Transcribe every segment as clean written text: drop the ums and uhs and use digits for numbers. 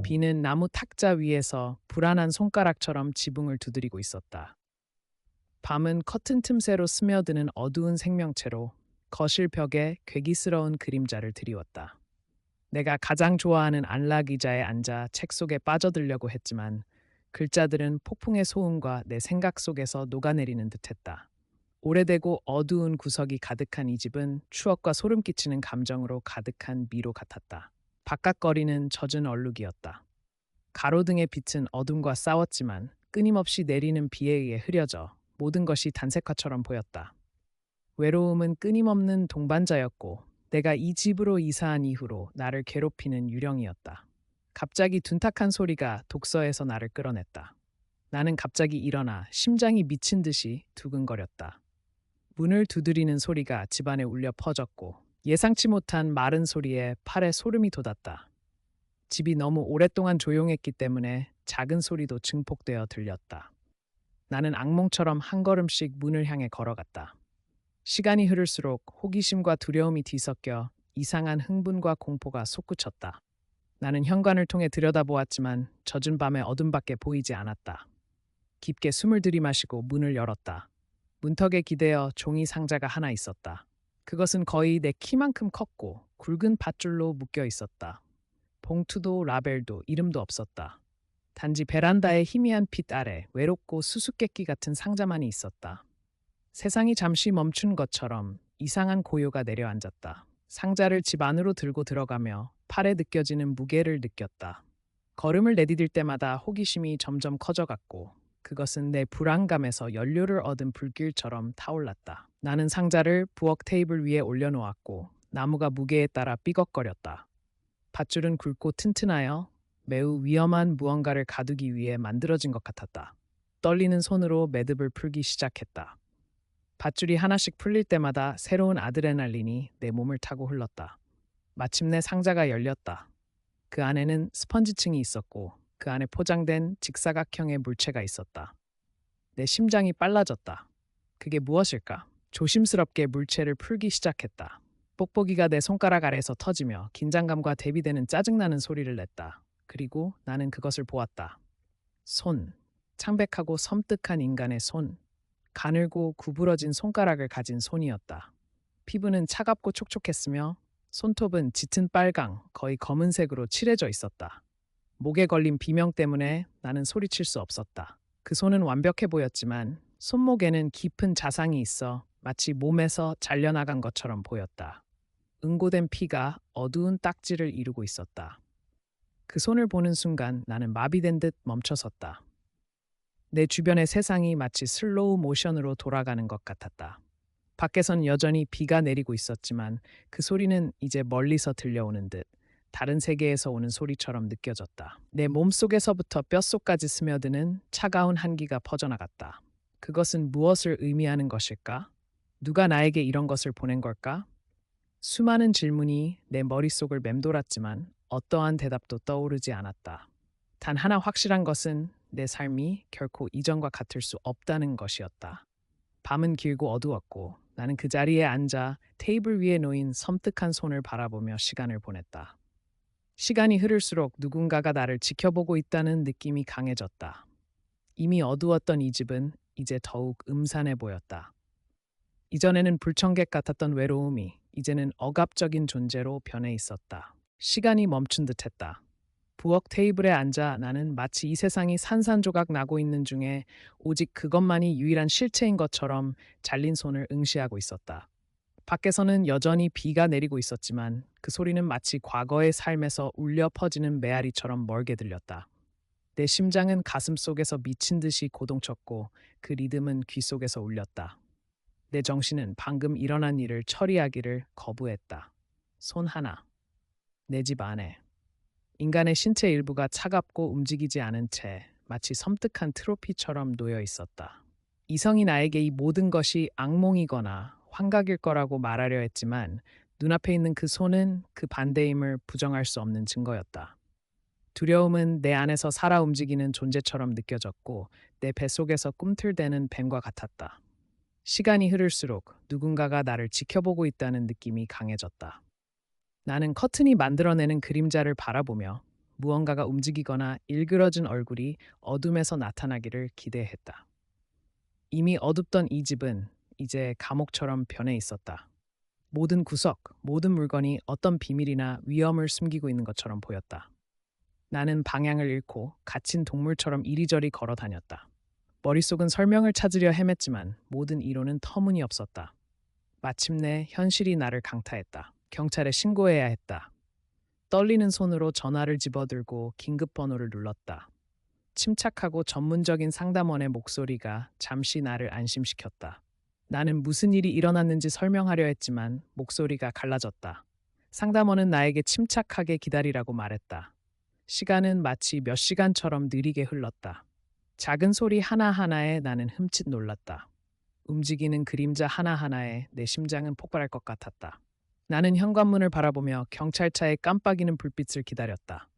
비는 나무 탁자 위에서 불안한 손가락처럼 지붕을 두드리고 있었다. 밤은 커튼 틈새로 스며드는 어두운 생명체로 거실 벽에 괴기스러운 그림자를 드리웠다. 내가 가장 좋아하는 안락 의자에 앉아 책 속에 빠져들려고 했지만 글자들은 폭풍의 소음과 내 생각 속에서 녹아내리는 듯했다. 오래되고 어두운 구석이 가득한 이 집은 추억과 소름 끼치는 감정으로 가득한 미로 같았다. 바깥 거리는 젖은 얼룩이었다. 가로등의 빛은 어둠과 싸웠지만 끊임없이 내리는 비에 의해 흐려져 모든 것이 단색화처럼 보였다. 외로움은 끊임없는 동반자였고 내가 이 집으로 이사한 이후로 나를 괴롭히는 유령이었다. 갑자기 둔탁한 소리가 독서에서 나를 끌어냈다. 나는 갑자기 일어나 심장이 미친 듯이 두근거렸다. 문을 두드리는 소리가 집안에 울려 퍼졌고 예상치 못한 마른 소리에 팔에 소름이 돋았다. 집이 너무 오랫동안 조용했기 때문에 작은 소리도 증폭되어 들렸다. 나는 악몽처럼 한 걸음씩 문을 향해 걸어갔다. 시간이 흐를수록 호기심과 두려움이 뒤섞여 이상한 흥분과 공포가 솟구쳤다. 나는 현관을 통해 들여다보았지만 젖은 밤의 어둠밖에 보이지 않았다. 깊게 숨을 들이마시고 문을 열었다. 문턱에 기대어 종이 상자가 하나 있었다. 그것은 거의 내 키만큼 컸고 굵은 밧줄로 묶여 있었다. 봉투도 라벨도 이름도 없었다. 단지 베란다의 희미한 빛 아래 외롭고 수수께끼 같은 상자만이 있었다. 세상이 잠시 멈춘 것처럼 이상한 고요가 내려앉았다. 상자를 집 안으로 들고 들어가며 팔에 느껴지는 무게를 느꼈다. 걸음을 내디딜 때마다 호기심이 점점 커져갔고 그것은 내 불안감에서 연료를 얻은 불길처럼 타올랐다. 나는 상자를 부엌 테이블 위에 올려놓았고 나무가 무게에 따라 삐걱거렸다. 밧줄은 굵고 튼튼하여 매우 위험한 무언가를 가두기 위해 만들어진 것 같았다. 떨리는 손으로 매듭을 풀기 시작했다. 밧줄이 하나씩 풀릴 때마다 새로운 아드레날린이 내 몸을 타고 흘렀다. 마침내 상자가 열렸다. 그 안에는 스펀지층이 있었고 그 안에 포장된 직사각형의 물체가 있었다. 내 심장이 빨라졌다. 그게 무엇일까? 조심스럽게 물체를 풀기 시작했다. 뽁뽁이가 내 손가락 아래에서 터지며 긴장감과 대비되는 짜증나는 소리를 냈다. 그리고 나는 그것을 보았다. 손. 창백하고 섬뜩한 인간의 손. 가늘고 구부러진 손가락을 가진 손이었다. 피부는 차갑고 촉촉했으며 손톱은 짙은 빨강, 거의 검은색으로 칠해져 있었다. 목에 걸린 비명 때문에 나는 소리칠 수 없었다. 그 손은 완벽해 보였지만 손목에는 깊은 자상이 있어 마치 몸에서 잘려나간 것처럼 보였다. 응고된 피가 어두운 딱지를 이루고 있었다. 그 손을 보는 순간 나는 마비된 듯 멈춰섰다. 내 주변의 세상이 마치 슬로우 모션으로 돌아가는 것 같았다. 밖에선 여전히 비가 내리고 있었지만 그 소리는 이제 멀리서 들려오는 듯 다른 세계에서 오는 소리처럼 느껴졌다. 내 몸속에서부터 뼛속까지 스며드는 차가운 한기가 퍼져나갔다. 그것은 무엇을 의미하는 것일까? 누가 나에게 이런 것을 보낸 걸까? 수많은 질문이 내 머릿속을 맴돌았지만 어떠한 대답도 떠오르지 않았다. 단 하나 확실한 것은 내 삶이 결코 이전과 같을 수 없다는 것이었다. 밤은 길고 어두웠고 나는 그 자리에 앉아 테이블 위에 놓인 섬뜩한 손을 바라보며 시간을 보냈다. 시간이 흐를수록 누군가가 나를 지켜보고 있다는 느낌이 강해졌다. 이미 어두웠던 이 집은 이제 더욱 음산해 보였다. 이전에는 불청객 같았던 외로움이 이제는 억압적인 존재로 변해 있었다. 시간이 멈춘 듯했다. 부엌 테이블에 앉아 나는 마치 이 세상이 산산조각 나고 있는 중에 오직 그것만이 유일한 실체인 것처럼 잘린 손을 응시하고 있었다. 밖에서는 여전히 비가 내리고 있었지만 그 소리는 마치 과거의 삶에서 울려 퍼지는 메아리처럼 멀게 들렸다. 내 심장은 가슴 속에서 미친 듯이 고동쳤고 그 리듬은 귀 속에서 울렸다. 내 정신은 방금 일어난 일을 처리하기를 거부했다. 손 하나. 내 집 안에. 인간의 신체 일부가 차갑고 움직이지 않은 채 마치 섬뜩한 트로피처럼 놓여 있었다. 이성이 나에게 이 모든 것이 악몽이거나 환각일 거라고 말하려 했지만 눈앞에 있는 그 손은 그 반대임을 부정할 수 없는 증거였다. 두려움은 내 안에서 살아 움직이는 존재처럼 느껴졌고 내 뱃속에서 꿈틀대는 뱀과 같았다. 시간이 흐를수록 누군가가 나를 지켜보고 있다는 느낌이 강해졌다. 나는 커튼이 만들어내는 그림자를 바라보며 무언가가 움직이거나 일그러진 얼굴이 어둠에서 나타나기를 기대했다. 이미 어둡던 이 집은 이제 감옥처럼 변해 있었다. 모든 구석, 모든 물건이 어떤 비밀이나 위험을 숨기고 있는 것처럼 보였다. 나는 방향을 잃고 갇힌 동물처럼 이리저리 걸어 다녔다. 머릿속은 설명을 찾으려 헤맸지만 모든 이론은 터무니없었다. 마침내 현실이 나를 강타했다. 경찰에 신고해야 했다. 떨리는 손으로 전화를 집어들고 긴급번호를 눌렀다. 침착하고 전문적인 상담원의 목소리가 잠시 나를 안심시켰다. 나는 무슨 일이 일어났는지 설명하려 했지만 목소리가 갈라졌다. 상담원은 나에게 침착하게 기다리라고 말했다. 시간은 마치 몇 시간처럼 느리게 흘렀다. 작은 소리 하나하나에 나는 흠칫 놀랐다. 움직이는 그림자 하나하나에 내 심장은 폭발할 것 같았다. 나는 현관문을 바라보며 경찰차의 깜빡이는 불빛을 기다렸다.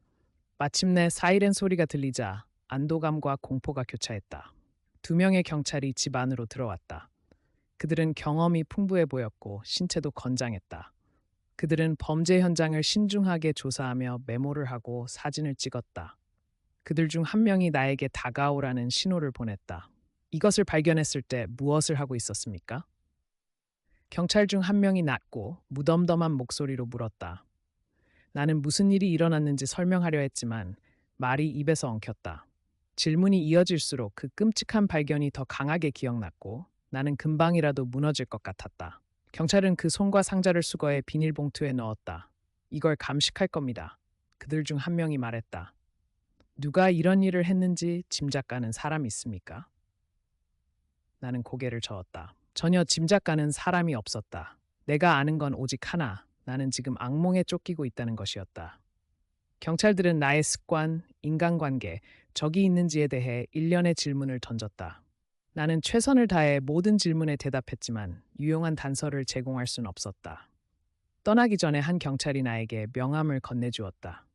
마침내 사이렌 소리가 들리자 안도감과 공포가 교차했다. 2명의 경찰이 집 안으로 들어왔다. 그들은 경험이 풍부해 보였고 신체도 건장했다. 그들은 범죄 현장을 신중하게 조사하며 메모를 하고 사진을 찍었다. 그들 중 한 명이 나에게 다가오라는 신호를 보냈다. 이것을 발견했을 때 무엇을 하고 있었습니까? 경찰 중 한 명이 낮고 무덤덤한 목소리로 물었다. 나는 무슨 일이 일어났는지 설명하려 했지만 말이 입에서 엉켰다. 질문이 이어질수록 그 끔찍한 발견이 더 강하게 기억났고 나는 금방이라도 무너질 것 같았다. 경찰은 그 손과 상자를 수거해 비닐봉투에 넣었다. 이걸 감식할 겁니다. 그들 중 한 명이 말했다. 누가 이런 일을 했는지 짐작가는 사람이 있습니까? 나는 고개를 저었다. 전혀 짐작가는 사람이 없었다. 내가 아는 건 오직 하나. 나는 지금 악몽에 쫓기고 있다는 것이었다. 경찰들은 나의 습관, 인간관계, 적이 있는지에 대해 일련의 질문을 던졌다. 나는 최선을 다해 모든 질문에 대답했지만 유용한 단서를 제공할 순 없었다. 떠나기 전에 한 경찰이 나에게 명함을 건네주었다.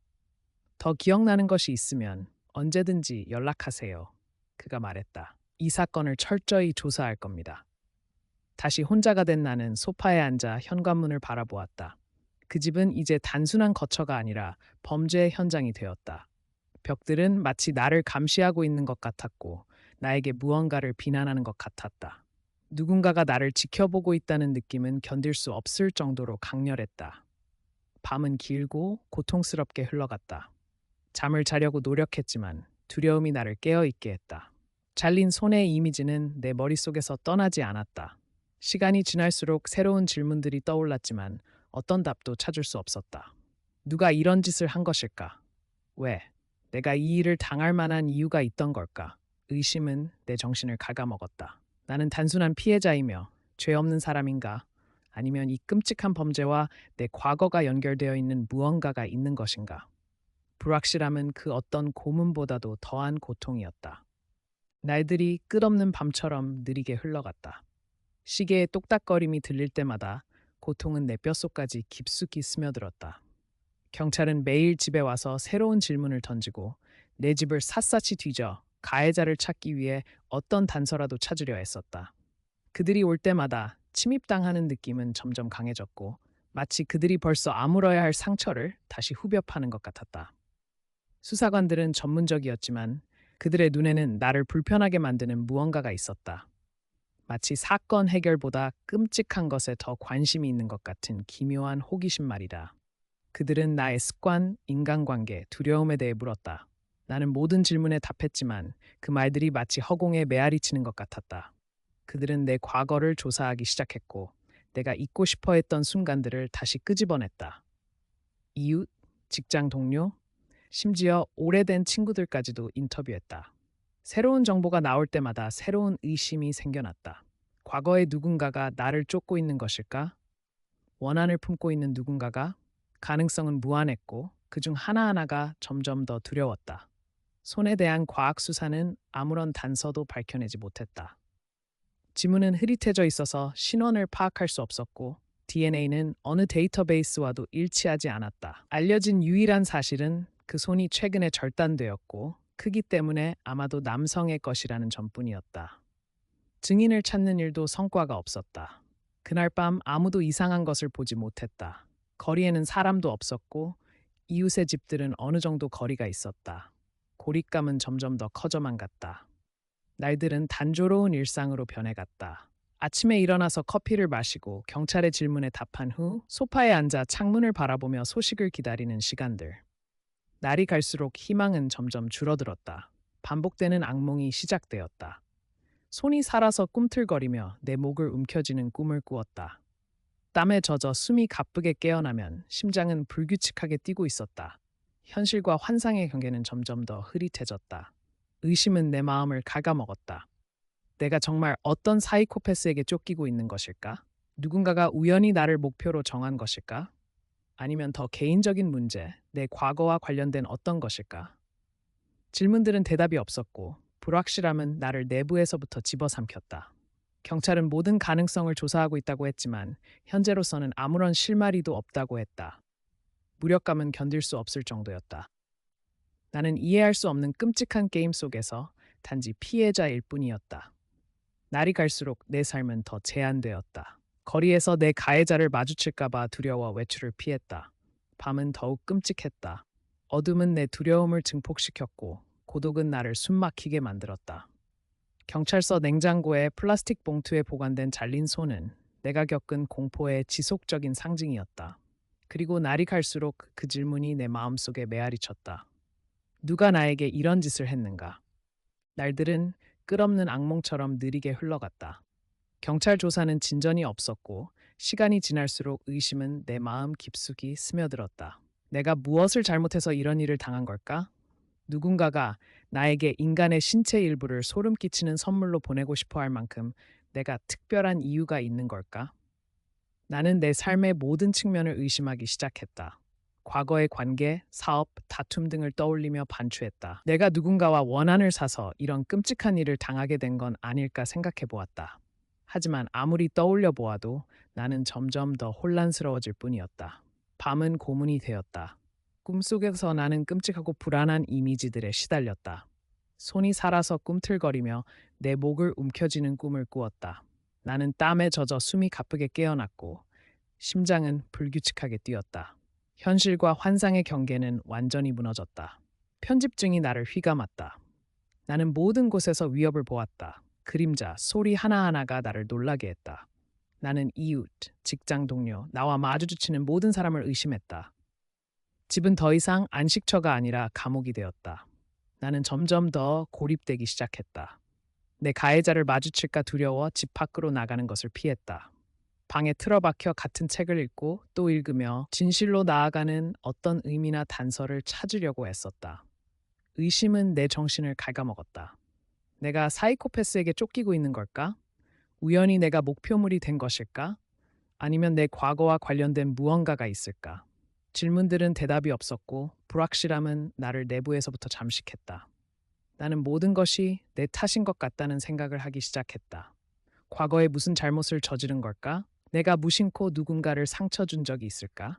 더 기억나는 것이 있으면 언제든지 연락하세요. 그가 말했다. 이 사건을 철저히 조사할 겁니다. 다시 혼자가 된 나는 소파에 앉아 현관문을 바라보았다. 그 집은 이제 단순한 거처가 아니라 범죄의 현장이 되었다. 벽들은 마치 나를 감시하고 있는 것 같았고 나에게 무언가를 비난하는 것 같았다. 누군가가 나를 지켜보고 있다는 느낌은 견딜 수 없을 정도로 강렬했다. 밤은 길고 고통스럽게 흘러갔다. 잠을 자려고 노력했지만 두려움이 나를 깨어있게 했다. 잘린 손의 이미지는 내 머릿속에서 떠나지 않았다. 시간이 지날수록 새로운 질문들이 떠올랐지만 어떤 답도 찾을 수 없었다. 누가 이런 짓을 한 것일까? 왜? 내가 이 일을 당할 만한 이유가 있던 걸까? 의심은 내 정신을 갉아먹었다. 나는 단순한 피해자이며 죄 없는 사람인가? 아니면 이 끔찍한 범죄와 내 과거가 연결되어 있는 무언가가 있는 것인가? 불확실함은 그 어떤 고문보다도 더한 고통이었다. 날들이 끝없는 밤처럼 느리게 흘러갔다. 시계의 똑딱거림이 들릴 때마다 고통은 내 뼛속까지 깊숙이 스며들었다. 경찰은 매일 집에 와서 새로운 질문을 던지고 내 집을 샅샅이 뒤져 가해자를 찾기 위해 어떤 단서라도 찾으려 했었다. 그들이 올 때마다 침입당하는 느낌은 점점 강해졌고 마치 그들이 벌써 아물어야 할 상처를 다시 후벼 파는 것 같았다. 수사관들은 전문적이었지만 그들의 눈에는 나를 불편하게 만드는 무언가가 있었다. 마치 사건 해결보다 끔찍한 것에 더 관심이 있는 것 같은 기묘한 호기심 말이다. 그들은 나의 습관, 인간관계, 두려움에 대해 물었다. 나는 모든 질문에 답했지만 그 말들이 마치 허공에 메아리 치는 것 같았다. 그들은 내 과거를 조사하기 시작했고 내가 잊고 싶어 했던 순간들을 다시 끄집어냈다. 이웃, 직장 동료, 심지어 오래된 친구들까지도 인터뷰했다. 새로운 정보가 나올 때마다 새로운 의심이 생겨났다. 과거의 누군가가 나를 쫓고 있는 것일까? 원한을 품고 있는 누군가가? 가능성은 무한했고 그중 하나하나가 점점 더 두려웠다. 손에 대한 과학 수사는 아무런 단서도 밝혀내지 못했다. 지문은 흐릿해져 있어서 신원을 파악할 수 없었고 DNA는 어느 데이터베이스와도 일치하지 않았다. 알려진 유일한 사실은 그 손이 최근에 절단되었고 크기 때문에 아마도 남성의 것이라는 점뿐이었다. 증인을 찾는 일도 성과가 없었다. 그날 밤 아무도 이상한 것을 보지 못했다. 거리에는 사람도 없었고 이웃의 집들은 어느 정도 거리가 있었다. 고립감은 점점 더 커져만 갔다. 날들은 단조로운 일상으로 변해갔다. 아침에 일어나서 커피를 마시고 경찰의 질문에 답한 후 소파에 앉아 창문을 바라보며 소식을 기다리는 시간들. 날이 갈수록 희망은 점점 줄어들었다. 반복되는 악몽이 시작되었다. 손이 살아서 꿈틀거리며 내 목을 움켜쥐는 꿈을 꾸었다. 땀에 젖어 숨이 가쁘게 깨어나면 심장은 불규칙하게 뛰고 있었다. 현실과 환상의 경계는 점점 더 흐릿해졌다. 의심은 내 마음을 갉아먹었다. 내가 정말 어떤 사이코패스에게 쫓기고 있는 것일까? 누군가가 우연히 나를 목표로 정한 것일까? 아니면 더 개인적인 문제, 내 과거와 관련된 어떤 것일까? 질문들은 대답이 없었고 불확실함은 나를 내부에서부터 집어삼켰다. 경찰은 모든 가능성을 조사하고 있다고 했지만 현재로서는 아무런 실마리도 없다고 했다. 무력감은 견딜 수 없을 정도였다. 나는 이해할 수 없는 끔찍한 게임 속에서 단지 피해자일 뿐이었다. 날이 갈수록 내 삶은 더 제한되었다. 거리에서 내 가해자를 마주칠까봐 두려워 외출을 피했다. 밤은 더욱 끔찍했다. 어둠은 내 두려움을 증폭시켰고 고독은 나를 숨막히게 만들었다. 경찰서 냉장고에 플라스틱 봉투에 보관된 잘린 손은 내가 겪은 공포의 지속적인 상징이었다. 그리고 날이 갈수록 그 질문이 내 마음속에 메아리쳤다. 누가 나에게 이런 짓을 했는가? 날들은 끝없는 악몽처럼 느리게 흘러갔다. 경찰 조사는 진전이 없었고 시간이 지날수록 의심은 내 마음 깊숙이 스며들었다. 내가 무엇을 잘못해서 이런 일을 당한 걸까? 누군가가 나에게 인간의 신체 일부를 소름 끼치는 선물로 보내고 싶어 할 만큼 내가 특별한 이유가 있는 걸까? 나는 내 삶의 모든 측면을 의심하기 시작했다. 과거의 관계, 사업, 다툼 등을 떠올리며 반추했다. 내가 누군가와 원한을 사서 이런 끔찍한 일을 당하게 된 건 아닐까 생각해 보았다. 하지만 아무리 떠올려 보아도 나는 점점 더 혼란스러워질 뿐이었다. 밤은 고문이 되었다. 꿈속에서 나는 끔찍하고 불안한 이미지들에 시달렸다. 손이 살아서 꿈틀거리며 내 목을 움켜쥐는 꿈을 꾸었다. 나는 땀에 젖어 숨이 가쁘게 깨어났고 심장은 불규칙하게 뛰었다. 현실과 환상의 경계는 완전히 무너졌다. 편집증이 나를 휘감았다. 나는 모든 곳에서 위협을 보았다. 그림자, 소리 하나하나가 나를 놀라게 했다. 나는 이웃, 직장 동료, 나와 마주치는 모든 사람을 의심했다. 집은 더 이상 안식처가 아니라 감옥이 되었다. 나는 점점 더 고립되기 시작했다. 내 가해자를 마주칠까 두려워 집 밖으로 나가는 것을 피했다. 방에 틀어박혀 같은 책을 읽고 또 읽으며 진실로 나아가는 어떤 의미나 단서를 찾으려고 애썼다. 의심은 내 정신을 갉아먹었다. 내가 사이코패스에게 쫓기고 있는 걸까? 우연히 내가 목표물이 된 것일까? 아니면 내 과거와 관련된 무언가가 있을까? 질문들은 대답이 없었고 불확실함은 나를 내부에서부터 잠식했다. 나는 모든 것이 내 탓인 것 같다는 생각을 하기 시작했다. 과거에 무슨 잘못을 저지른 걸까? 내가 무심코 누군가를 상처 준 적이 있을까?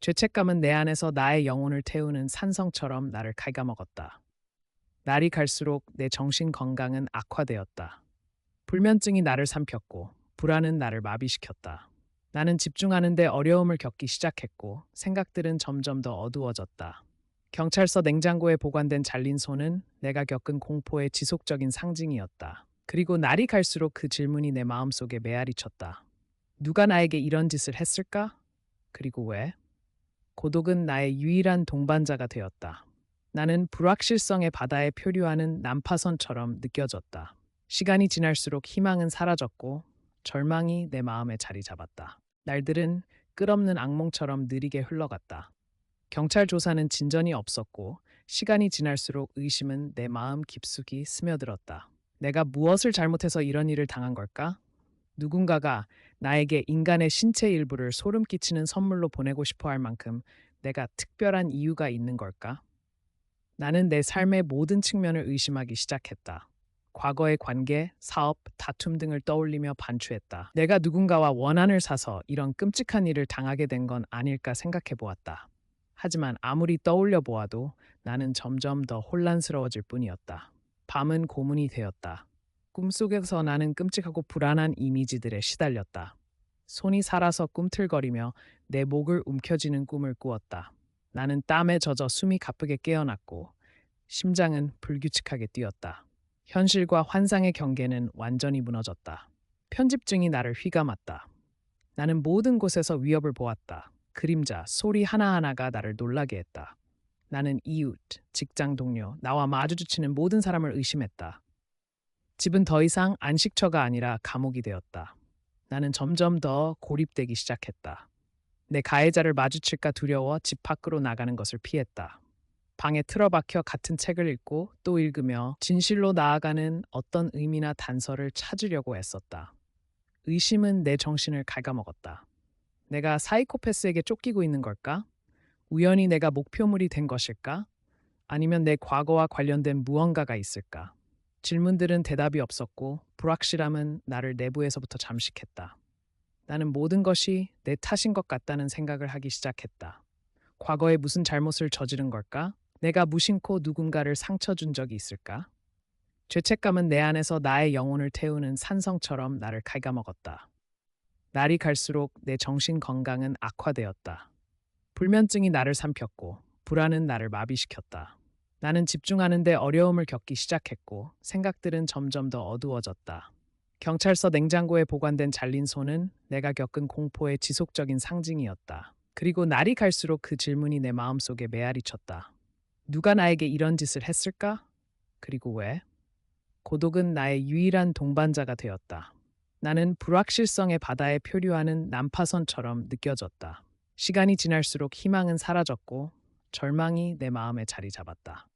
죄책감은 내 안에서 나의 영혼을 태우는 산성처럼 나를 갉아먹었다. 날이 갈수록 내 정신 건강은 악화되었다. 불면증이 나를 삼켰고 불안은 나를 마비시켰다. 나는 집중하는데 어려움을 겪기 시작했고 생각들은 점점 더 어두워졌다. 경찰서 냉장고에 보관된 잘린 손은 내가 겪은 공포의 지속적인 상징이었다. 그리고 날이 갈수록 그 질문이 내 마음속에 메아리쳤다. 누가 나에게 이런 짓을 했을까? 그리고 왜? 고독은 나의 유일한 동반자가 되었다. 나는 불확실성의 바다에 표류하는 난파선처럼 느껴졌다. 시간이 지날수록 희망은 사라졌고 절망이 내 마음에 자리 잡았다. 날들은 끝없는 악몽처럼 느리게 흘러갔다. 경찰 조사는 진전이 없었고 시간이 지날수록 의심은 내 마음 깊숙이 스며들었다. 내가 무엇을 잘못해서 이런 일을 당한 걸까? 누군가가 나에게 인간의 신체 일부를 소름 끼치는 선물로 보내고 싶어 할 만큼 내가 특별한 이유가 있는 걸까? 나는 내 삶의 모든 측면을 의심하기 시작했다. 과거의 관계, 사업, 다툼 등을 떠올리며 반추했다. 내가 누군가와 원한을 사서 이런 끔찍한 일을 당하게 된 건 아닐까 생각해 보았다. 하지만 아무리 떠올려 보아도 나는 점점 더 혼란스러워질 뿐이었다. 밤은 고문이 되었다. 꿈속에서 나는 끔찍하고 불안한 이미지들에 시달렸다. 손이 살아서 꿈틀거리며 내 목을 움켜쥐는 꿈을 꾸었다. 나는 땀에 젖어 숨이 가쁘게 깨어났고 심장은 불규칙하게 뛰었다. 현실과 환상의 경계는 완전히 무너졌다. 편집증이 나를 휘감았다. 나는 모든 곳에서 위협을 보았다. 그림자, 소리 하나하나가 나를 놀라게 했다. 나는 이웃, 직장 동료, 나와 마주치는 모든 사람을 의심했다. 집은 더 이상 안식처가 아니라 감옥이 되었다. 나는 점점 더 고립되기 시작했다. 내 가해자를 마주칠까 두려워 집 밖으로 나가는 것을 피했다. 방에 틀어박혀 같은 책을 읽고 또 읽으며 진실로 나아가는 어떤 의미나 단서를 찾으려고 애썼다. 의심은 내 정신을 갉아먹었다. 내가 사이코패스에게 쫓기고 있는 걸까? 우연히 내가 목표물이 된 것일까? 아니면 내 과거와 관련된 무언가가 있을까? 질문들은 대답이 없었고 불확실함은 나를 내부에서부터 잠식했다. 나는 모든 것이 내 탓인 것 같다는 생각을 하기 시작했다. 과거에 무슨 잘못을 저지른 걸까? 내가 무심코 누군가를 상처 준 적이 있을까? 죄책감은 내 안에서 나의 영혼을 태우는 산성처럼 나를 갉아먹었다. 날이 갈수록 내 정신 건강은 악화되었다. 불면증이 나를 삼켰고 불안은 나를 마비시켰다. 나는 집중하는데 어려움을 겪기 시작했고 생각들은 점점 더 어두워졌다. 경찰서 냉장고에 보관된 잘린 손은 내가 겪은 공포의 지속적인 상징이었다. 그리고 날이 갈수록 그 질문이 내 마음속에 메아리 쳤다. 누가 나에게 이런 짓을 했을까? 그리고 왜? 고독은 나의 유일한 동반자가 되었다. 나는 불확실성의 바다에 표류하는 난파선처럼 느껴졌다. 시간이 지날수록 희망은 사라졌고 절망이 내 마음에 자리 잡았다.